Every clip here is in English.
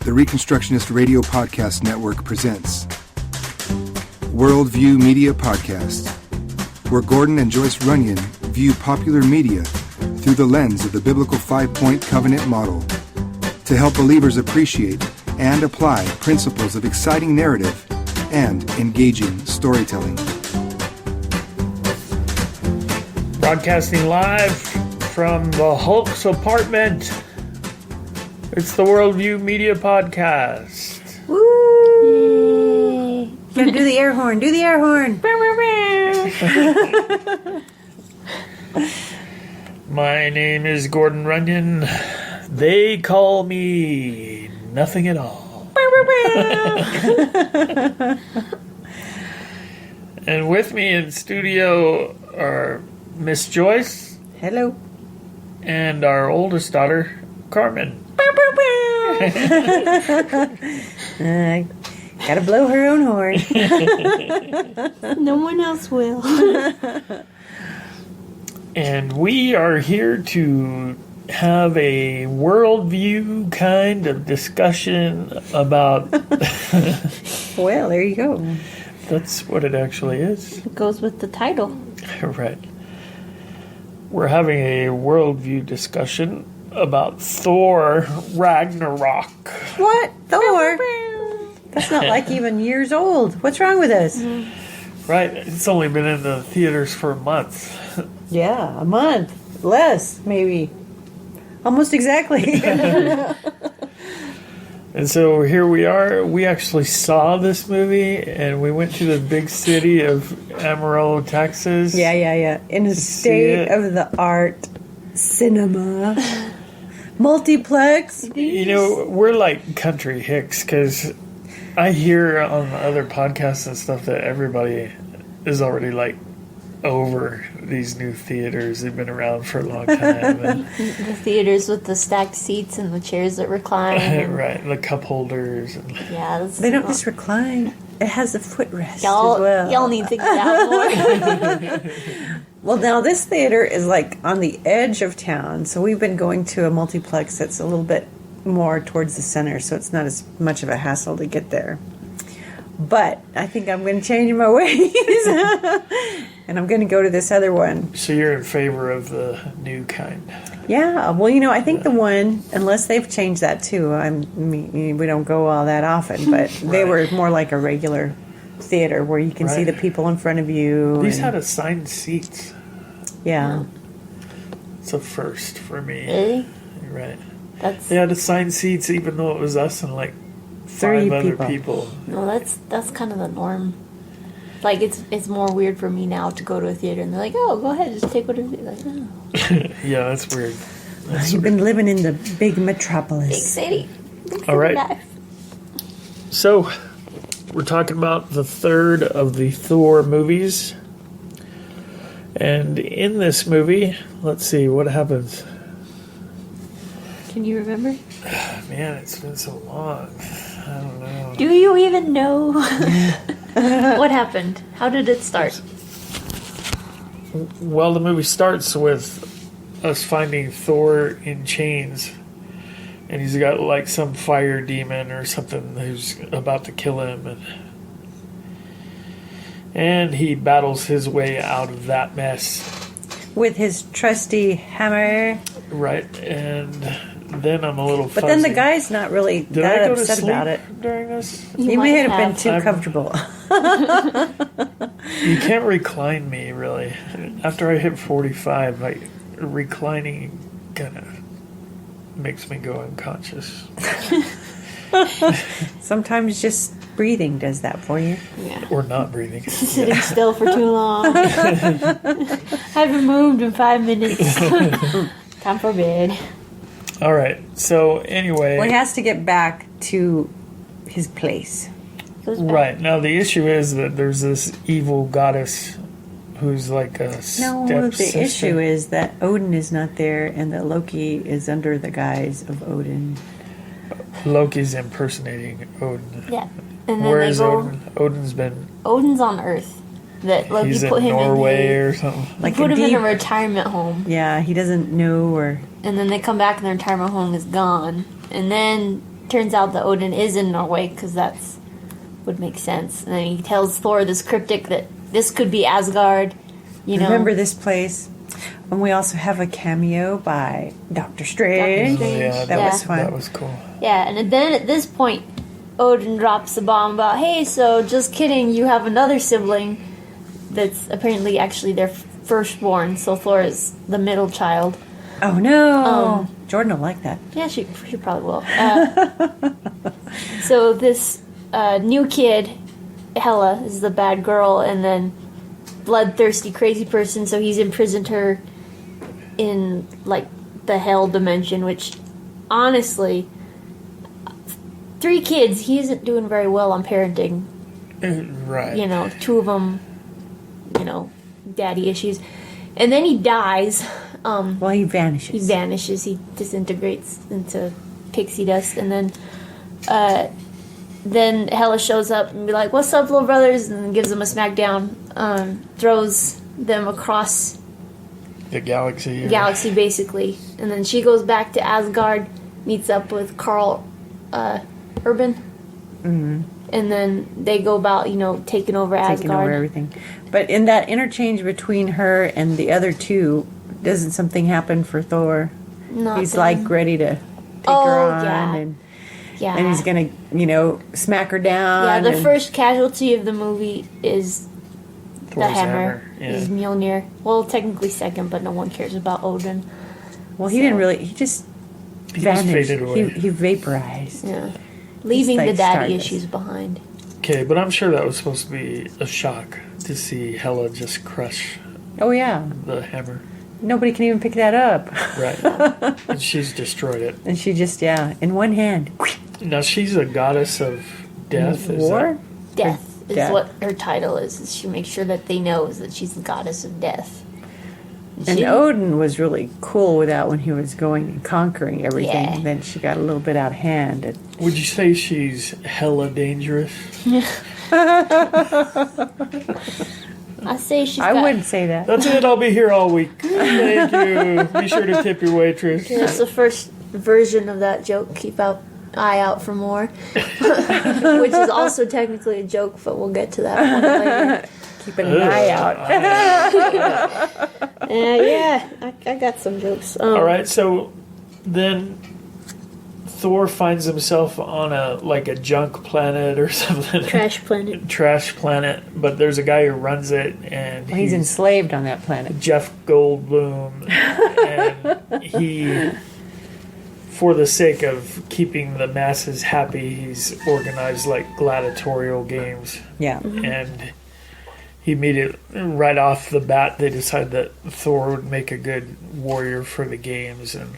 the Reconstructionist Radio Podcast Network presents Worldview Media Podcast, where Gordon and Joyce Runyon view popular media through the lens of the biblical five-point covenant model to help believers appreciate and apply principles of exciting narrative and engaging storytelling. Broadcasting live from the Hulk's apartment. It's the Worldview Media Podcast. Woo! Yay. Gotta do the air horn. Do the air horn. My name is Gordon Runyon. They call me nothing at all. And with me in studio are Miss Joyce. Hello. And our oldest daughter, Carmen. Gotta blow her own horn. No one else will. And we are here to have a worldview kind of discussion about... Well, there you go. That's what it actually is. It goes with the title. Right. We're having a worldview discussion about Thor Ragnarok. What? Thor? That's not like even years old. What's wrong with us? Right. It's only been in the theaters for a month. Yeah, a month. Less, maybe. Almost exactly. And so here we are. We actually saw this movie, and we went to the big city of Amarillo, Texas. Yeah. In a state of the art cinema. Multiplex. You know, we're like country hicks, because I hear on the other podcasts and stuff that everybody is already like over these new theaters. They've been around for a long time. And The theaters with the stacked seats and the chairs that recline. right, the cup holders. And Yeah, They don't just recline. It has a footrest y'all, as well. y'all need to get out more. Well, now this theater is like on the edge of town, so we've been going to a multiplex that's a little bit more towards the center, so it's not as much of a hassle to get there. But I think I'm going to change my ways, and I'm going to go to this other one. So you're in favor of the new kind? Yeah, well, you know, I think the one, unless they've changed that too, we don't go all that often, but they were more like a regular theater where you can see the people in front of you. These had assigned seats. Yeah. It's a first for me. Really? Right. They had assigned seats even though it was us and like 3 5 other people. No, that's kind of the norm. Like, it's more weird for me now to go to a theater and they're like, oh, go ahead, just take whatever you like. Oh. Yeah, that's weird. You've been living in the big metropolis. Big city. All right. Life. So, we're talking about the third of the Thor movies. And in this movie, let's see, what happens? Can you remember? Man, it's been so long. I don't know. Do you even know? What happened? How did it start? Well, the movie starts with us finding Thor in chains. And he's got like some fire demon or something who's about to kill him. And he battles his way out of that mess. With his trusty hammer. Right, and then I'm a little fuzzy. But then the guy's not really Did that I go to upset sleep about it. during this? He may have been too comfortable. You can't recline me, really. After I hit 45, reclining kind of makes me go unconscious. Sometimes just breathing does that for you. Yeah. Or not breathing. Sitting still for too long. Haven't moved in 5 minutes. Time for bed. All right. So anyway, Well, he has to get back to his place. Goes back. right now the issue is that there's this evil goddess who's like a No, stepsister. the issue is that Odin is not there, and that Loki is under the guise of Odin. Loki's impersonating Odin. Yeah. And then Where they is go, Odin? Odin's on Earth. That Loki he's put in him Norway in or something. Like put him in a retirement home. Yeah, he doesn't know, or And then they come back and their retirement home is gone. And then turns out that Odin is in Norway, because that's would make sense. And then he tells Thor this cryptic that this could be Asgard. You know, Remember this place. And we also have a cameo by Doctor Strange. That was fun. That was cool. Yeah, and then at this point, Odin drops the bomb about, hey, so just kidding, you have another sibling that's apparently actually their firstborn, so Thor is the middle child. Oh, no. Jordan will like that. Yeah, she probably will. So this new kid, Hela, is the bad girl, and then bloodthirsty crazy person, so he's imprisoned her in, like, the hell dimension, which, honestly, 3 kids, he isn't doing very well on parenting. Right. You know, 2 of them, you know, daddy issues. And then he dies. Well, he vanishes. He vanishes. He disintegrates into pixie dust. And then Hela shows up and be like, what's up, little brothers? And gives them a smackdown. Throws them across the galaxy. Galaxy, basically. And then she goes back to Asgard, meets up with Carl Urban. Mm-hmm. And then they go about, you know, taking over Asgard. Taking over everything. But in that interchange between her and the other 2, doesn't something happen for Thor? Nothing. He's like ready to take her on. Yeah. And he's going to, you know, smack her down. Yeah, the first casualty of the movie is Thor's the hammer. Yeah. Is Mjolnir. Well, technically second, but no one cares about Odin. Well, he didn't really. He just vanished. Faded away. He vaporized. Yeah. Leaving like the daddy Stardust. issues behind. Okay, but I'm sure that was supposed to be a shock to see Hela just crush Oh, yeah. the hammer. Nobody can even pick that up. Right. And she's destroyed it. And she just, in one hand. Now, she's a goddess of death. Is War? Death is death. what her title is. She makes sure that they know is that she's the goddess of death. And She- Odin was really cool with that when he was going and conquering everything. Yeah. Then she got a little bit out of hand. And Would you say she's hella dangerous? I say she's I got... wouldn't say that. That's it. I'll be here all week. Thank you. Be sure to tip your waitress. That's the first version of that joke. Keep eye out for more. Which is also technically a joke, but we'll get to that one later. Keeping an eye out. I got some jokes. All right, so then Thor finds himself on a junk planet or something. Trash planet. Trash planet, but there's a guy who runs it, and He's enslaved on that planet. Jeff Goldblum, and he, for the sake of keeping the masses happy, he's organized like gladiatorial games, Yeah. and he immediately, right off the bat, they decided that Thor would make a good warrior for the games, and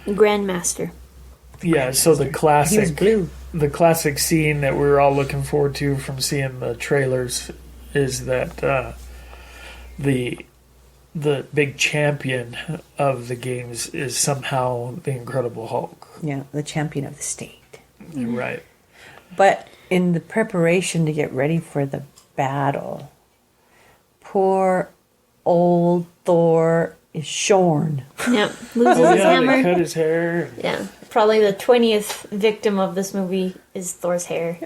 Grandmaster. yeah, so the He was classic, blue. the classic scene that we were all looking forward to from seeing the trailers is that the big champion of the games is somehow the Incredible Hulk. Yeah, the champion of the state. Right. But in the preparation to get ready for the battle, poor old Thor is shorn. Yep. Loses Oh his yeah, hammer. they cut his hair. Yeah. Probably the 20th victim of this movie is Thor's hair.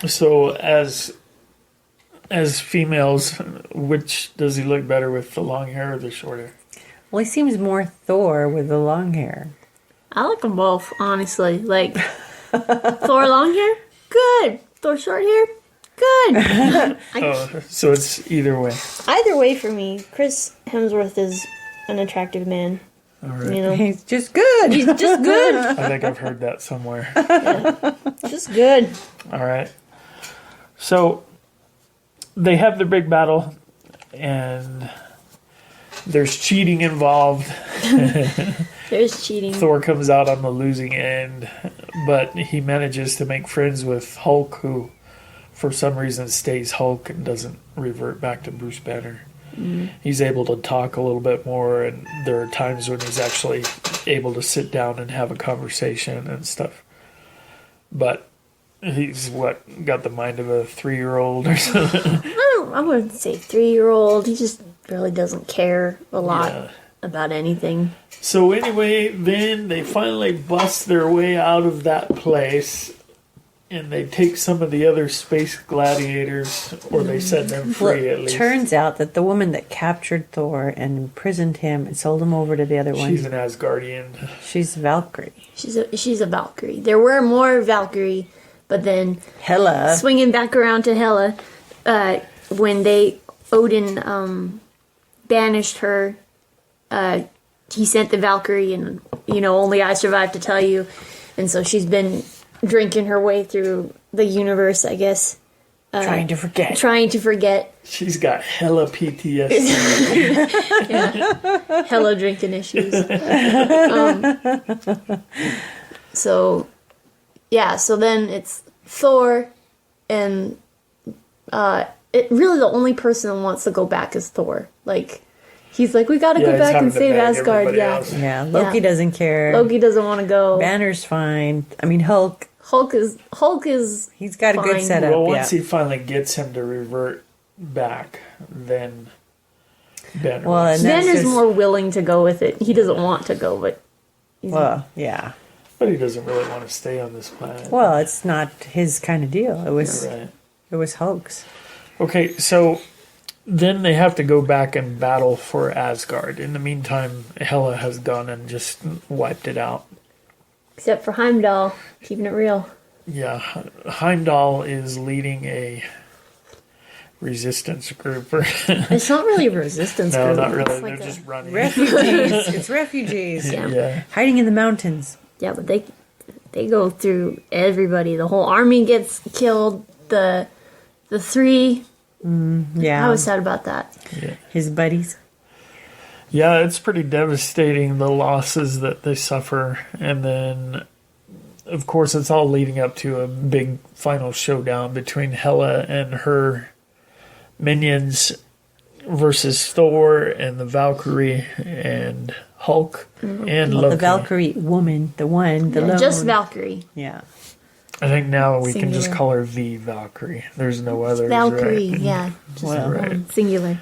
So as females, which does he look better with, the long hair or the short hair? Well, he seems more Thor with the long hair. I like them both, honestly. Like, Thor long hair? Good. Thor short hair? Good. Oh, so it's either way. Either way for me, Chris Hemsworth is an attractive man. All right. You know? He's just good. He's just good. I think I've heard that somewhere. Just good. All right. So they have their big battle, and there's cheating involved. There's cheating. Thor comes out on the losing end, but he manages to make friends with Hulk, who for some reason stays Hulk and doesn't revert back to Bruce Banner. He's able to talk a little bit more, and there are times when he's actually able to sit down and have a conversation and stuff. But he's got the mind of a 3-year-old or something. I wouldn't say 3-year-old. He just really doesn't care a lot. Yeah. about anything. So anyway, then they finally bust their way out of that place, and they take some of the other space gladiators, or they set them free at least. Turns out that the woman that captured Thor and imprisoned him and sold him over to the other one, She's an Asgardian. she's Valkyrie. She's a Valkyrie. There were more Valkyrie, but then Hela. swinging back around to Hela, when Odin banished her, he sent the Valkyrie, and only I survived to tell you, and so she's been drinking her way through the universe, I guess. Trying to forget. Trying to forget. She's got hella PTSD. Hella drinking issues. So then it's Thor, and it really the only person that wants to go back is Thor. Like, he's like, we gotta go he's back having and to save beg Asgard. everybody Yeah. else. Yeah, Loki doesn't care. Loki doesn't want to go. Banner's fine. I mean, Hulk, Hulk is he's got a good Fine. setup. Well, once yeah. he finally gets him to revert back, then Banner. Well, and that's Banner's just- more willing to go with it. He doesn't want to go, but Well, yeah. but he doesn't really want to stay on this planet. Well, it's not his kind of deal. It was Right. it was Hulk's. Okay, so then they have to go back and battle for Asgard. In the meantime, Hela has gone and just wiped it out. except for Heimdall, keeping it real. Yeah, Heimdall is leading a resistance group. It's not really a resistance No, group. not really. It's They're like just running. Refugees. It's refugees. Yeah. Yeah. Hiding in the mountains. Yeah, but they go through everybody. The whole army gets killed. The three. Yeah. I was sad about that. His buddies. Yeah, it's pretty devastating, the losses that they suffer. And then, of course, it's all leading up to a big final showdown between Hela and her minions versus Thor and the Valkyrie and Hulk and Well, Loki. the Valkyrie woman, the one, the lone. Just Valkyrie. Yeah. I think now we can just Singular. call her the Valkyrie. There's no others, Valkyrie, right? yeah. Well, Right. Singular.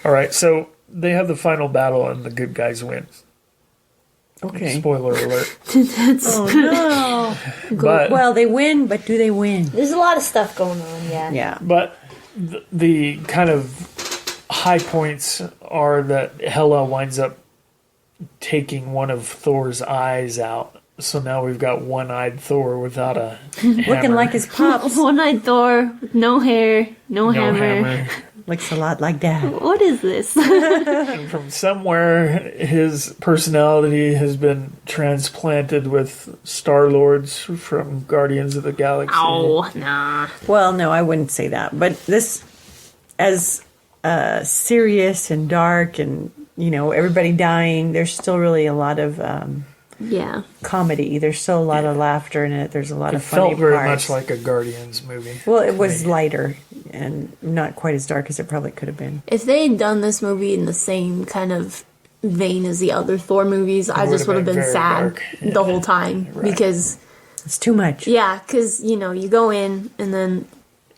All right, so they have the final battle and the good guys win. okay. Spoiler alert. Oh no. But Well, they win, but do they win? There's a lot of stuff going on, yeah. Yeah. But the kind of high points are that Hela winds up taking one of Thor's eyes out. So now we've got one-eyed Thor without a Looking hammer. like his pops. One-eyed Thor, with no hair, no no hammer. hammer. Looks a lot like Dad. What is this? And from somewhere, his personality has been transplanted with Star-Lords from Guardians of the Galaxy. Oh, nah. Well, no, I wouldn't say that. But this, as serious and dark and, everybody dying, there's still really a lot of Yeah. comedy. There's still a lot of laughter in it. There's a lot It of funny felt very parts. much like a Guardians movie. Well, it was lighter and not quite as dark as it probably could have been. If they had done this movie in the same kind of vein as the other Thor movies, I just would have been very sad dark. the whole time. Right. Because, It's too much. you go in and then,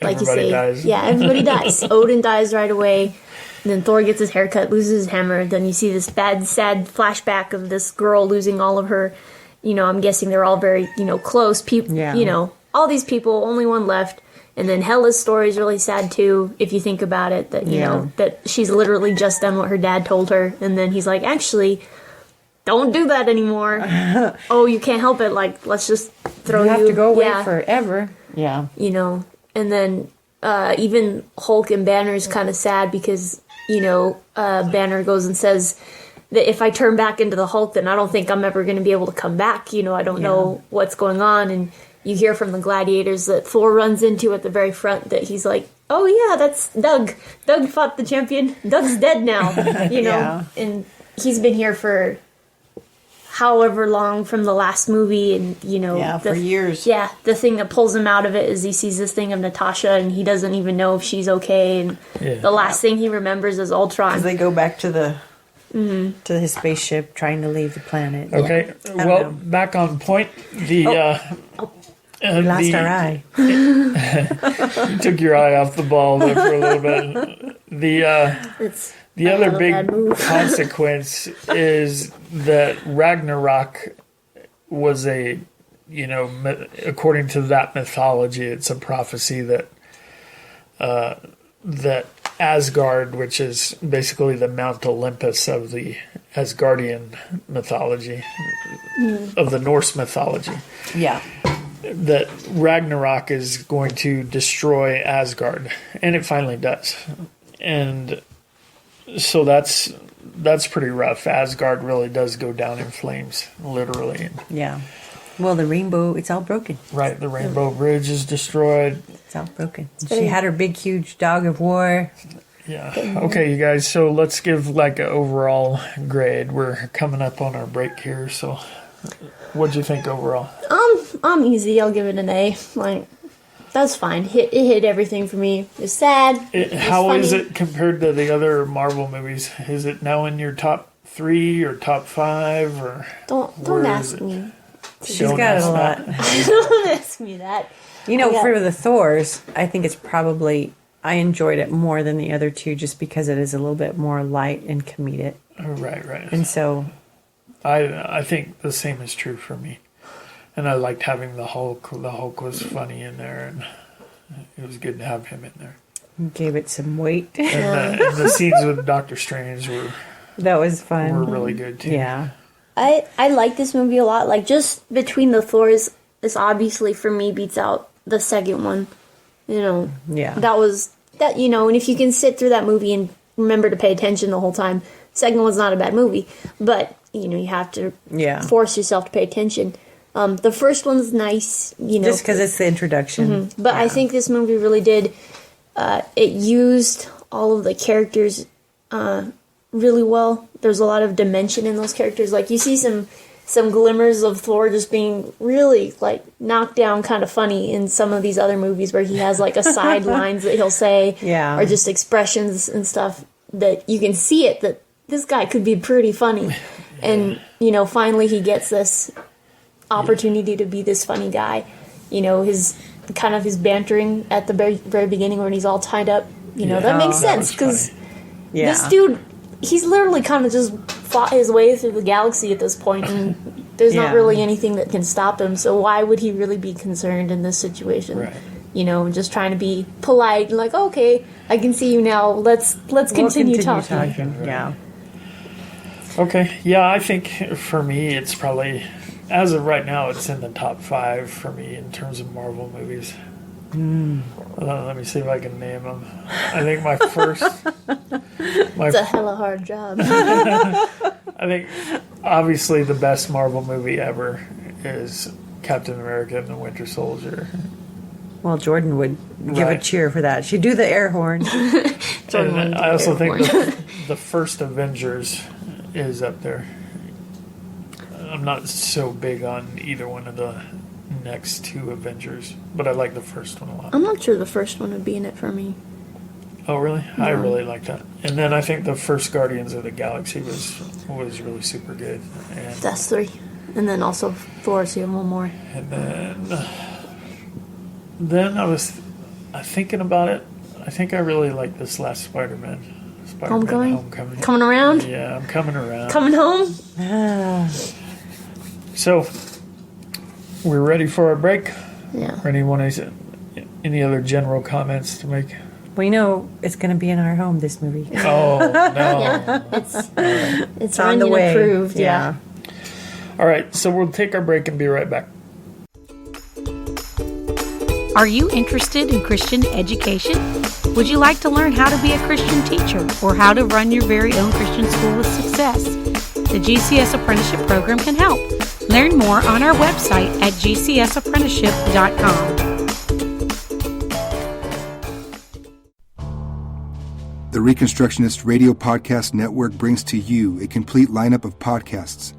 like Everybody you say, dies. yeah, everybody dies. Odin dies right away. And then Thor gets his haircut, loses his hammer. Then you see this bad, sad flashback of this girl losing all of her. I'm guessing they're all very, close people. Yeah. All these people, only one left. And then Hela's story is really sad too, if you think about it. That that she's literally just done what her dad told her, and then he's like, "Actually, don't do that anymore." Oh, you can't help it. Like, let's just throw you. You have to go away yeah, forever. Yeah. And then even Hulk and Banner's kind of sad because Banner goes and says that if I turn back into the Hulk, then I don't think I'm ever going to be able to come back. I don't know what's going on. And you hear from the gladiators that Thor runs into at the very front that he's like, oh yeah, that's Doug. Doug fought the champion. Doug's dead now, Yeah. and he's been here for however long from the last movie. And, For years. Yeah, the thing that pulls him out of it is he sees this thing of Natasha and he doesn't even know if she's okay. And the last thing he remembers is Ultron. They go back to the to his spaceship trying to leave the planet. Okay, don't well, know. back on point. The We lost our eye. took your eye off the ball there for a little bit. It's The other had a bad big move. consequence is that Ragnarok was according to that mythology, it's a prophecy that that Asgard, which is basically the Mount Olympus of the Asgardian mythology, of the Norse mythology, Yeah. that Ragnarok is going to destroy Asgard, and it finally does. And so that's pretty rough. Asgard really does go down in flames, literally. Yeah. Well, the rainbow, it's all broken. Right, the Rainbow Bridge is destroyed. It's all broken. She had her big, huge dog of war. Yeah. Okay, you guys, so let's give like an overall grade. We're coming up on our break here, so what'd you think overall? I'm easy. I'll give it an A. Like, that's fine. It hit everything for me. It's sad. How is funny. it compared to the other Marvel movies? Is it now in your top 3 or top 5 or? Don't where is ask it? me. She's Don't got ask a that. lot. Don't ask me that. You know, Yeah. for the Thors, I think it's probably, I enjoyed it more than the other two just because it is a little bit more light and comedic. Right. And so, I think the same is true for me. And I liked having the Hulk. The Hulk was funny in there, and it was good to have him in there. gave it some weight. And the scenes with Doctor Strange were That was fun. really good too. Yeah. I like this movie a lot. Like, just between the Thors, this obviously for me beats out the second one. You know, Yeah. and if you can sit through that movie and remember to pay attention the whole time, second one's not a bad movie. But, you have to Yeah. force yourself to pay attention. The first one's nice, Just because it's the introduction. But I think this movie really did. It used all of the characters really well. There's a lot of dimension in those characters. Like, you see some glimmers of Thor just being really like knocked down, kind of funny in some of these other movies where he has like a side lines that he'll say, Yeah. or just expressions and stuff that you can see it that this guy could be pretty funny. And finally he gets this opportunity to be this funny guy. His bantering at the very, very beginning when he's all tied up. That makes that sense was because funny. Yeah. this dude, he's literally kind of just fought his way through the galaxy at this point, and there's not Yeah. really anything that can stop him. So why would he really be concerned in this situation? Right. Just trying to be polite, and like, okay, I can see you now. Let's continue talking. Yeah. Okay. Yeah, I think for me it's probably, as of right now, it's in the top 5 for me in terms of Marvel movies. Let me see if I can name them. I think my first... It's a hella hard job. I think, obviously, the best Marvel movie ever is Captain America and the Winter Soldier. Well, Jordan would give a Right. cheer for that. She'd do the air horn. Jordan And wanted I also to think get airborne. the first Avengers is up there. I'm not so big on either one of the next 2 Avengers, but I like the first one a lot. I'm not sure the first one would be in it for me. Oh, really? I really like that. And then I think the first Guardians of the Galaxy was really super good. And That's 3. And then also Thor, so you have one more. And then I was thinking about it. I think I really like this last Spider-Man. Homecoming. Coming around? Yeah, I'm coming around. Coming home? So, we're ready for our break. Yeah. Or any other general comments to make? We know it's going to be in our home, this movie. Oh, no. Yeah. It's on the Onion way. approved, yeah. All right, so we'll take our break and be right back. Are you interested in Christian education? Would you like to learn how to be a Christian teacher or how to run your very own Christian school with success? The GCS Apprenticeship Program can help. Learn more on our website at gcsapprenticeship.com. The Reconstructionist Radio Podcast Network brings to you a complete lineup of podcasts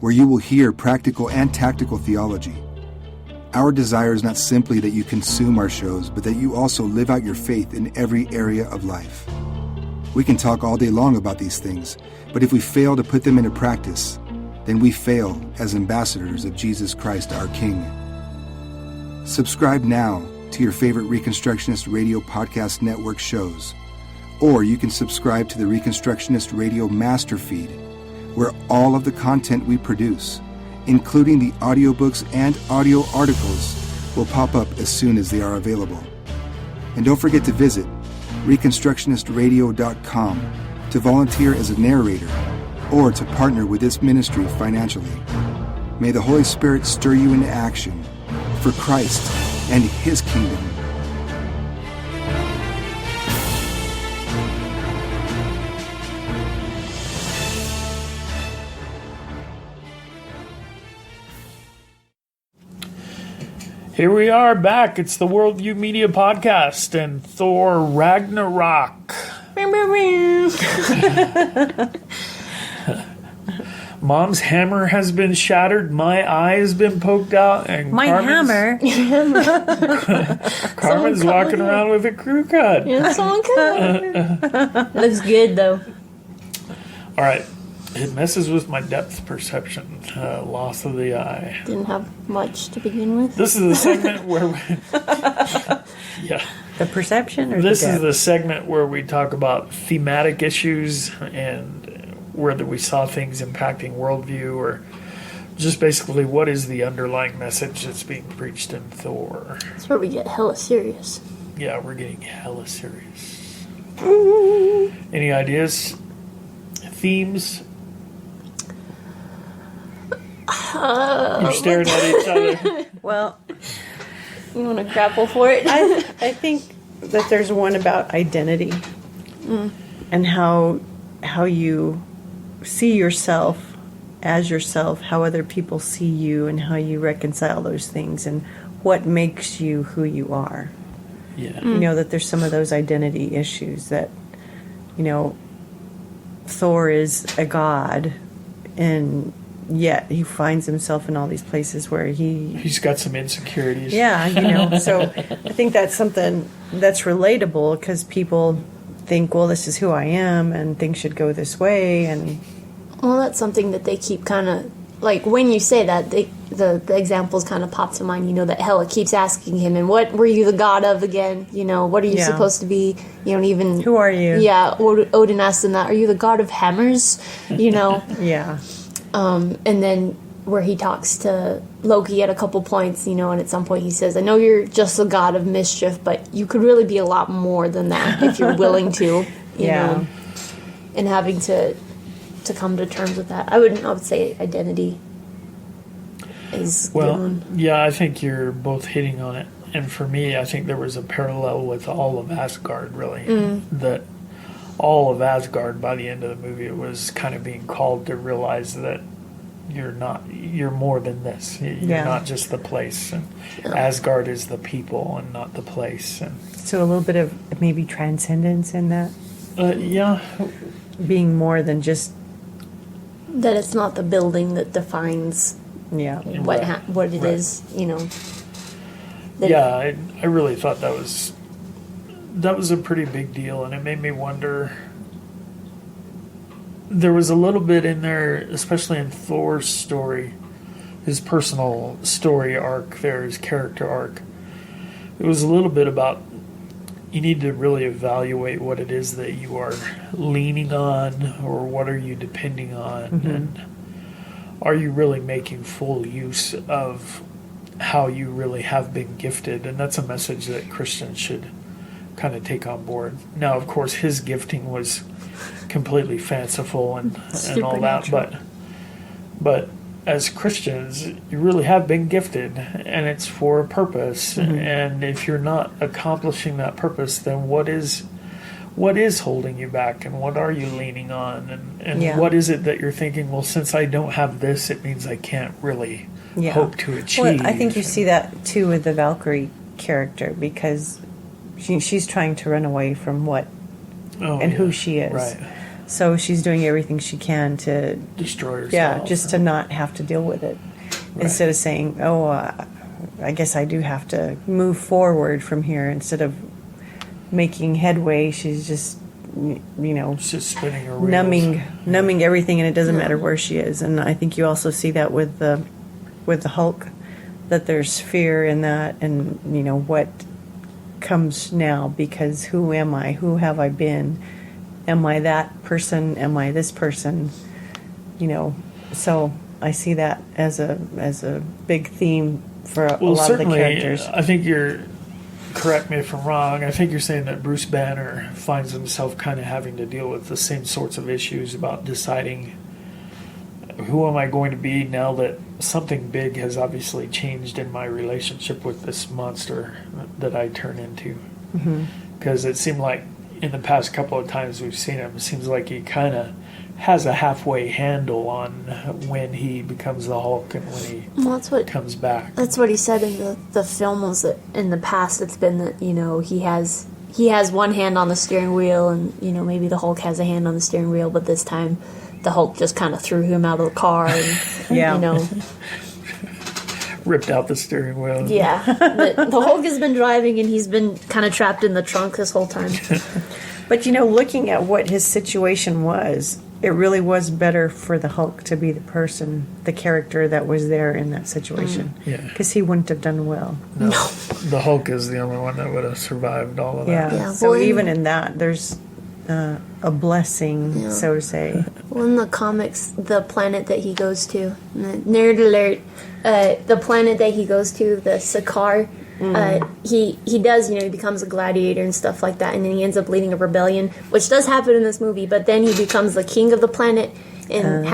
where you will hear practical and tactical theology. Our desire is not simply that you consume our shows, but that you also live out your faith in every area of life. We can talk all day long about these things, but if we fail to put them into practice, then we fail as ambassadors of Jesus Christ, our King. Subscribe now to your favorite Reconstructionist Radio Podcast Network shows Or you can subscribe to the Reconstructionist Radio Master Feed, where all of the content we produce, including the audiobooks and audio articles, will pop up as soon as they are available. And don't forget to visit ReconstructionistRadio.com to volunteer as a narrator or to partner with this ministry financially. May the Holy Spirit stir you into action for Christ and His kingdom. Here we are back. It's the Worldview Media Podcast and Thor Ragnarok. Mom's hammer has been shattered. My eye has been poked out. And My hammer. Carmen's walking around with a crew cut. It's all good. Looks good, though. All right. It messes with my depth perception. Loss of the eye. Didn't have much to begin with. This is the segment where we... Yeah. The perception or This the is depth? the segment where we talk about thematic issues and whether we saw things impacting worldview or just basically what is the underlying message that's being preached in Thor. That's where we get hella serious. Yeah, we're getting hella serious. Any ideas? Themes? You're staring at each other. Well, You want to grapple for it? I think that there's one about identity and how you see yourself as yourself, how other people see you, and how you reconcile those things, and what makes you who you are. Yeah. You know, that there's some of those identity issues that, you know, Thor is a god, and yet he finds himself in all these places where He's got some insecurities. yeah, you know. So I think that's something that's relatable because people think, well, this is who I am, and things should go this way, and Well, that's something that they keep kind of like when you say that, the examples kind of pop to mind. You know that Hela keeps asking him, "And what were you the god of again? You know, what are you Yeah. supposed to be? You know, even who are you? Yeah, Odin asked him that. Are you the god of hammers? You know, Yeah. and then where he talks to Loki at a couple points, you know, and at some point he says, "I know you're just the god of mischief, but you could really be a lot more than that if you're willing to." You Yeah. know, and having to come to terms with that. I would say identity is Well, good. yeah, I think you're both hitting on it. And for me, I think there was a parallel with all of Asgard, really. That all of Asgard, by the end of the movie, it was kind of being called to realize that you're more than this. You're Yeah. not just the place. And Asgard is the people and not the place. And So a little bit of maybe transcendence in that, yeah, being more than just That it's not the building that defines yeah. what it Right. is, you know. That- yeah, I really thought that was a pretty big deal, and it made me wonder. There was a little bit in there, especially in Thor's story, his personal story arc there, his character arc. It was a little bit about you need to really evaluate what it is that you are leaning on, or what are you depending on, and are you really making full use of how you really have been gifted. And that's a message that Christians should kind of take on board. Now, of course, his gifting was completely fanciful and all that, but as Christians, you really have been gifted, and it's for a purpose. And if you're not accomplishing that purpose, then what is holding you back, and what are you leaning on, and Yeah. what is it that you're thinking, well, since I don't have this, it means I can't really Yeah. hope to achieve. Well, I think you see that too with the Valkyrie character, because she's trying to run away from what and who she is. Right. So she's doing everything she can to Destroy yourself. yeah, just to not have to deal with it. Right. Instead of saying, "Oh, I guess I do have to move forward from here." Instead of making headway, she's just It's just spinning her wheels. numbing everything, and it doesn't matter where she is. And I think you also see that with the Hulk, that there's fear in that, and what comes now, because who am I? Who have I been? Am I that person? Am I this person? So I see that as a big theme for a lot of the characters. I think correct me if I'm wrong, I think you're saying that Bruce Banner finds himself kind of having to deal with the same sorts of issues about deciding who am I going to be now that something big has obviously changed in my relationship with this monster that I turn into. Because it seemed like in the past couple of times we've seen him, it seems like he kind of has a halfway handle on when he becomes the Hulk and when he comes back. That's what he said in the film, was that in the past it's been that, he has one hand on the steering wheel, and, maybe the Hulk has a hand on the steering wheel, but this time the Hulk just kind of threw him out of the car and, ripped out the steering wheel. Yeah. The Hulk has been driving, and he's been kind of trapped in the trunk this whole time. But, looking at what his situation was, it really was better for the Hulk to be the character that was there in that situation. Yeah. Because he wouldn't have done well. No. The Hulk is the only one that would have survived all of that. Yeah. So even in that, there's a blessing, so to say. Well, in the comics, the planet that he goes to, nerd alert, the planet that he goes to, the Sakaar, he does, he becomes a gladiator and stuff like that, and then he ends up leading a rebellion, which does happen in this movie, but then he becomes the king of the planet and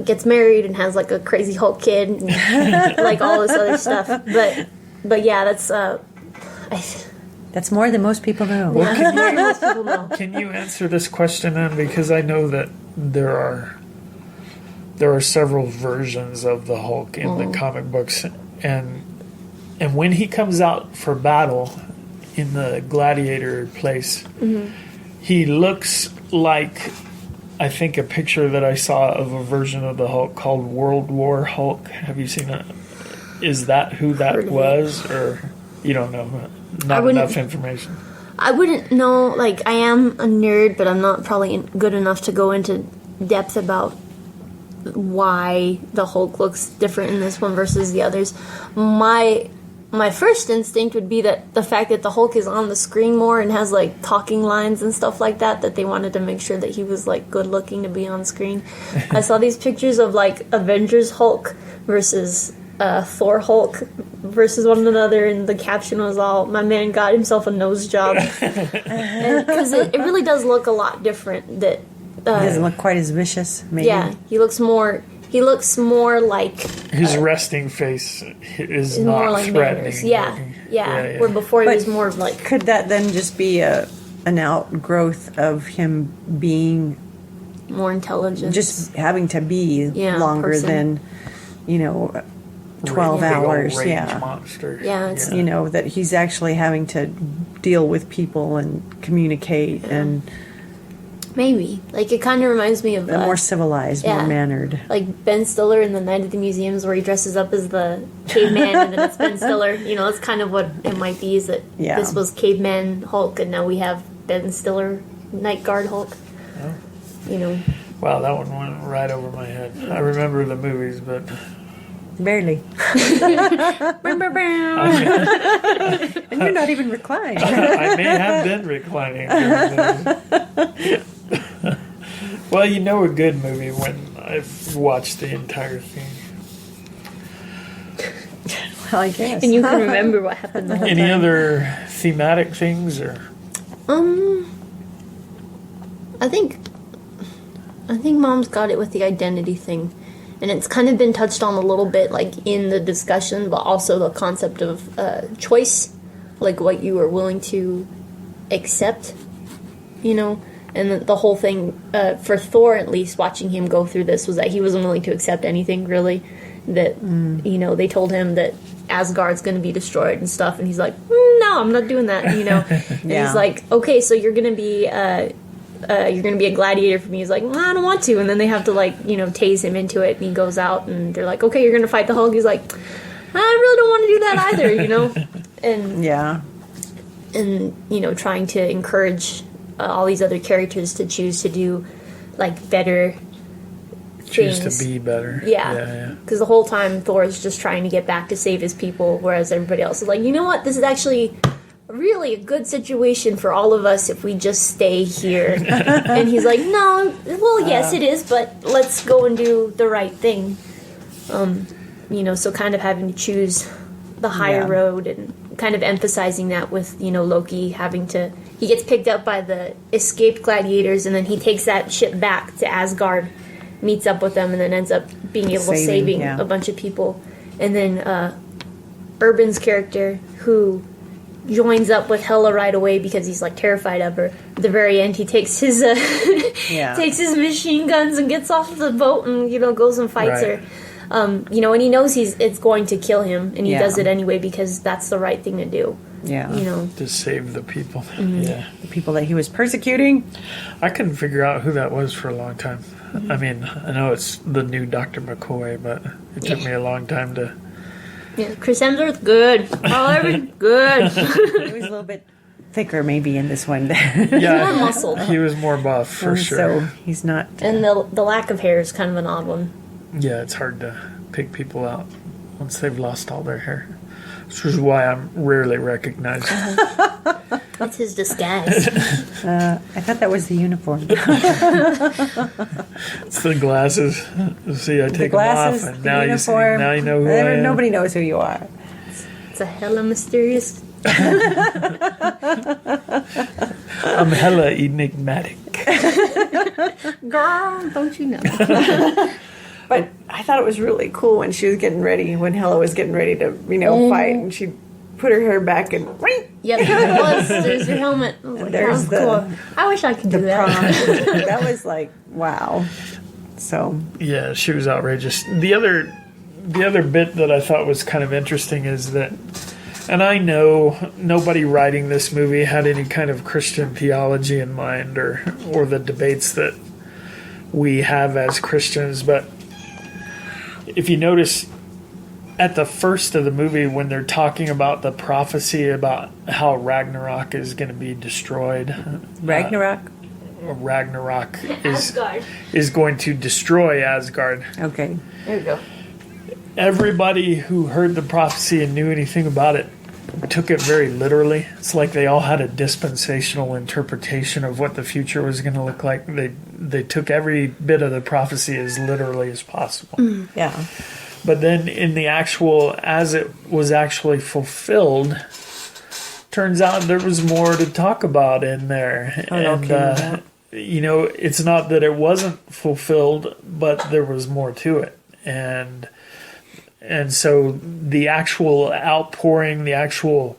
gets married and has a crazy Hulk kid and all this other stuff. But yeah, that's more than most people know. Well, can you answer this question then? Because I know that there are several versions of the Hulk in the comic books, and when he comes out for battle in the gladiator place, he looks like, I think, a picture that I saw of a version of the Hulk called World War Hulk. Have you seen that? Is that who that was, or you don't know? Not enough information. I wouldn't know. I am a nerd, but I'm not probably good enough to go into depth about why the Hulk looks different in this one versus the others. My first instinct would be that the fact that the Hulk is on the screen more and has talking lines and stuff like that they wanted to make sure that he was good looking to be on screen. I saw these pictures of Avengers Hulk versus Thor Hulk versus one another, and the caption was all, "My man got himself a nose job," because it really does look a lot different. That he doesn't look quite as vicious. Maybe. Yeah, he looks more like his resting face is not more like threatening. manners. Yeah. Where before he was more like. Could that then just be an outgrowth of him being more intelligent, just having to be longer than 12 hours? Monster. Yeah, it's, that he's actually having to deal with people and communicate and. Maybe. It kind of reminds me of... more civilized, more mannered. Like Ben Stiller in The Night at the Museums, where he dresses up as the caveman and then it's Ben Stiller. That's kind of what it might be, is that this was caveman Hulk and now we have Ben Stiller Night Guard Hulk. Oh. Wow, that one went right over my head. I remember the movies, but... Barely. And you're not even reclining. I may have been reclining. Well, a good movie when I've watched the entire thing. Well, I guess. And you can remember what happened the whole Any time. other thematic things, or? I think Mom's got it with the identity thing. And it's kind of been touched on a little bit, in the discussion, but also the concept of choice, what you are willing to accept, And the whole thing, for Thor at least, watching him go through this, was that he wasn't willing to accept anything, really. That, they told him that Asgard's going to be destroyed and stuff, and he's like, no, I'm not doing that, And he's like, okay, so you're going to be... you're going to be a gladiator for me. He's like, I don't want to. And then they have to, tase him into it. And he goes out and they're like, okay, you're going to fight the Hulk. He's like, I really don't want to do that either, And, and trying to encourage all these other characters to choose to do, better Choose things. to be better. Yeah. Because the whole time Thor is just trying to get back to save his people, whereas everybody else is like, you know what? This is actually a really a good situation for all of us if we just stay here. And he's like, no, well, yes, it is, but let's go and do the right thing. So kind of having to choose the higher road and kind of emphasizing that with, Loki having to... He gets picked up by the escaped gladiators, and then he takes that ship back to Asgard, meets up with them, and then ends up being able to saving a bunch of people. And then Urban's character, who joins up with Hela right away because he's, terrified of her. At the very end, he takes his takes his machine guns and gets off the boat and, goes and fights her. And he knows it's going to kill him, and he does it anyway because that's the right thing to do. Yeah. To save the people. Mm-hmm. Yeah. The people that he was persecuting. I couldn't figure out who that was for a long time. Mm-hmm. I mean, I know it's the new Dr. McCoy, but it took me a long time to... Yeah, Chris Hemsworth, good. Oliver, good. He was a little bit thicker maybe in this one. Yeah. More muscled. He was more buff, for sure. So he's not... And the lack of hair is kind of an odd one. Yeah, it's hard to pick people out once they've lost all their hair. Which is why I'm rarely recognized. That's his disguise. I thought that was the uniform. It's the glasses. See, I take them off, and now uniform, now you know who I am. Nobody knows who you are. It's a hella mysterious. I'm hella enigmatic. Girl, don't you know? But I thought it was really cool when she was getting ready, when Hela was getting ready to, fight, and she put her hair back and... Yep, it was. There's your helmet. There's cool. I wish I could do that. That was wow. So... Yeah, she was outrageous. The other bit that I thought was kind of interesting is that, and I know nobody writing this movie had any kind of Christian theology in mind or the debates that we have as Christians, but if you notice at the first of the movie when they're talking about the prophecy about how Ragnarok is going to be destroyed, Ragnarok is going to destroy Asgard. Okay. There you go. Everybody who heard the prophecy and knew anything about it took it very literally. It's like they all had a dispensational interpretation of what the future was going to look like. They took every bit of the prophecy as literally as possible. Yeah. But then in the actual, as it was actually fulfilled, turns out there was more to talk about in there. It's not that it wasn't fulfilled, but there was more to it. And so the actual outpouring, the actual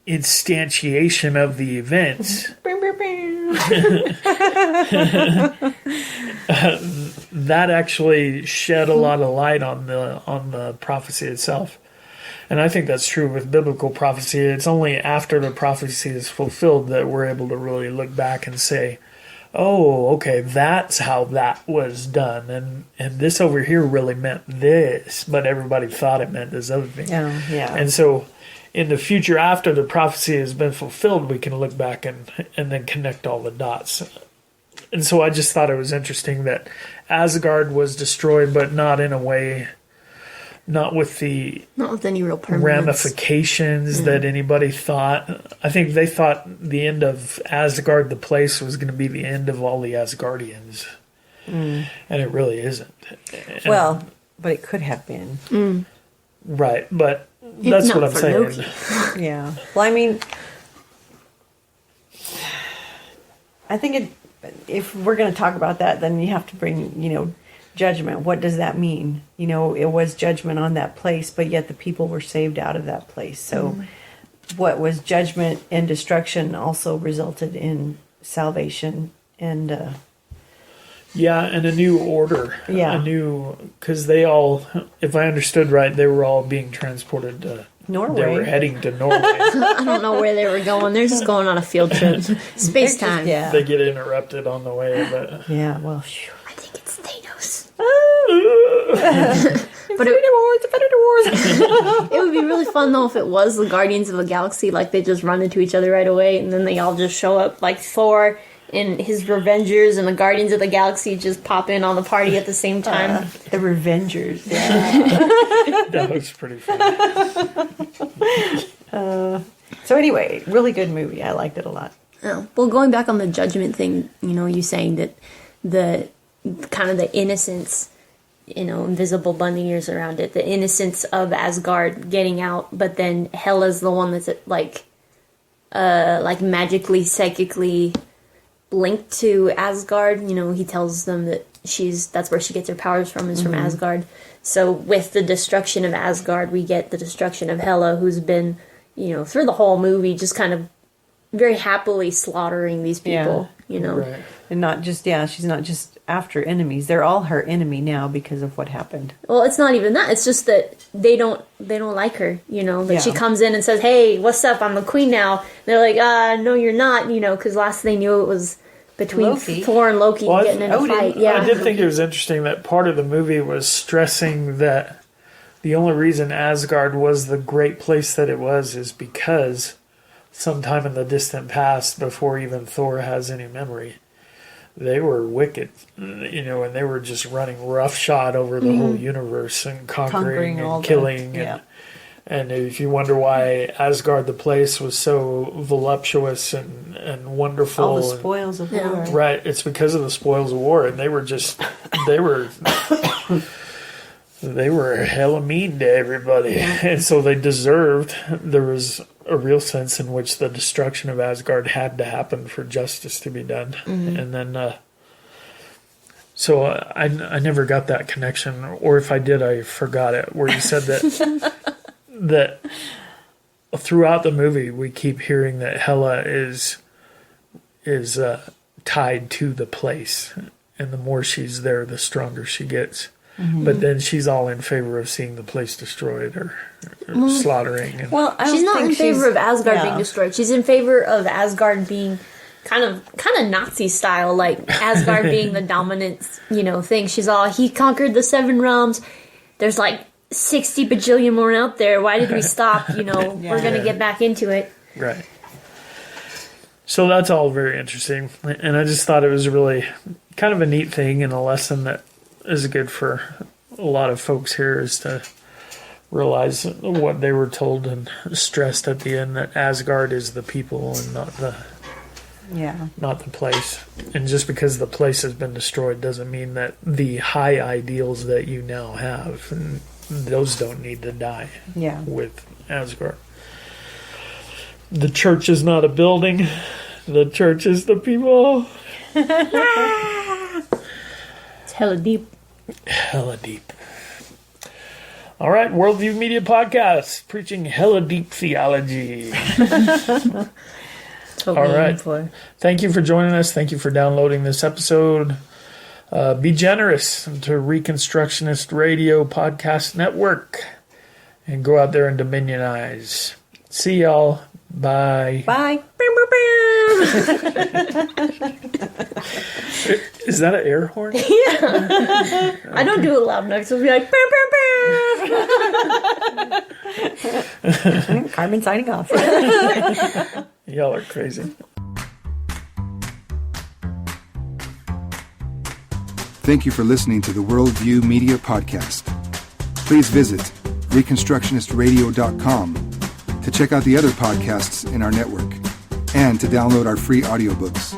instantiation of the events, that actually shed a lot of light on the prophecy itself. And I think that's true with biblical prophecy. It's only after the prophecy is fulfilled that we're able to really look back and say, oh, okay, that's how that was done. And this over here really meant this, but everybody thought it meant this other thing. Yeah. And so in the future, after the prophecy has been fulfilled, we can look back and then connect all the dots. And so I just thought it was interesting that Asgard was destroyed, but not in a way, not with any real ramifications that anybody thought. I think they thought the end of Asgard, the place, was going to be the end of all the Asgardians. And it really isn't. Well, but it could have been. Right, but that's what I'm saying. Yeah. Well, I mean, I think if we're going to talk about that, then you have to bring, judgment. What does that mean? It was judgment on that place, but yet the people were saved out of that place. So what was judgment and destruction also resulted in salvation and... and a new order. Yeah. Because they all, if I understood right, they were all being transported to Norway. They were heading to Norway. I don't know where they were going. They're just going on a field trip. Space time. Yeah. They get interrupted on the way, but... Yeah, well, I think it's Thanos. But Infinity Wars. It would be really fun, though, if it was the Guardians of the Galaxy. Like, they just run into each other right away, and then they all just show up, like Thor and his Revengers and the Guardians of the Galaxy just pop in on the party at the same time. The Revengers. Yeah. That was pretty funny. So anyway, really good movie. I liked it a lot. Oh, well, going back on the judgment thing, you saying that the kind of the innocence, invisible bunny ears around it, the innocence of Asgard getting out, but then Hela's the one that's like magically, psychically linked to Asgard. He tells them that that's where she gets her powers from, is from Asgard. So with the destruction of Asgard, we get the destruction of Hela, who's been, through the whole movie, just kind of very happily slaughtering these people, Right. And not just, she's not just after enemies. They're all her enemy now because of what happened. Well, it's not even that. It's just that they don't like her, that she Yeah. comes in and says, "Hey, what's up? I'm the queen now." And they're like, no, you're not, because last they knew it was between Loki. Thor and Loki getting in a Odin. fight. Yeah. I did think it was interesting that part of the movie was stressing that the only reason Asgard was the great place that it was is because sometime in the distant past, before even Thor has any memory, they were wicked, and they were just running roughshod over the whole universe and conquering all and the- killing. yeah. And if you wonder why Asgard, the place, was so voluptuous and wonderful. All the and- spoils of Yeah. war. Right, it's because of the spoils of war, and they were hella mean to everybody, and so they deserved. There was a real sense in which the destruction of Asgard had to happen for justice to be done, and then. So I never got that connection, or if I did, I forgot it. Where you said that that throughout the movie we keep hearing that Hela is tied to the place, and the more she's there, the stronger she gets. But then she's all in favor of seeing the place destroyed or slaughtering. And, Well, I don't She's not think in favor of Asgard yeah. being destroyed. She's in favor of Asgard being kind of Nazi style, like Asgard being the dominant, thing. She's all, he conquered the 7 realms. There's like 60 bajillion more out there. Why did we stop? We're going to get back into it. right. So that's all very interesting. And I just thought it was really kind of a neat thing and a lesson that is good for a lot of folks here, is to realize what they were told and stressed at the end, that Asgard is the people and not the place. And just because the place has been destroyed doesn't mean that the high ideals that you now have, and those don't need to die with Asgard. The church is not a building. The church is the people. It's hella deep. Hella deep. All right, Worldview Media Podcast, preaching hella deep theology. All right. Thank you for joining us. Thank you for downloading this episode. Be generous to Reconstructionist Radio Podcast Network, and go out there and dominionize. See y'all. Bye. Bye. Is that an air horn? I don't do it loud enough, so it'll be like, Carmen signing off. Y'all are crazy. Thank you for listening to the Worldview Media Podcast. Please visit reconstructionistradio.com to check out the other podcasts in our network and to download our free audiobooks.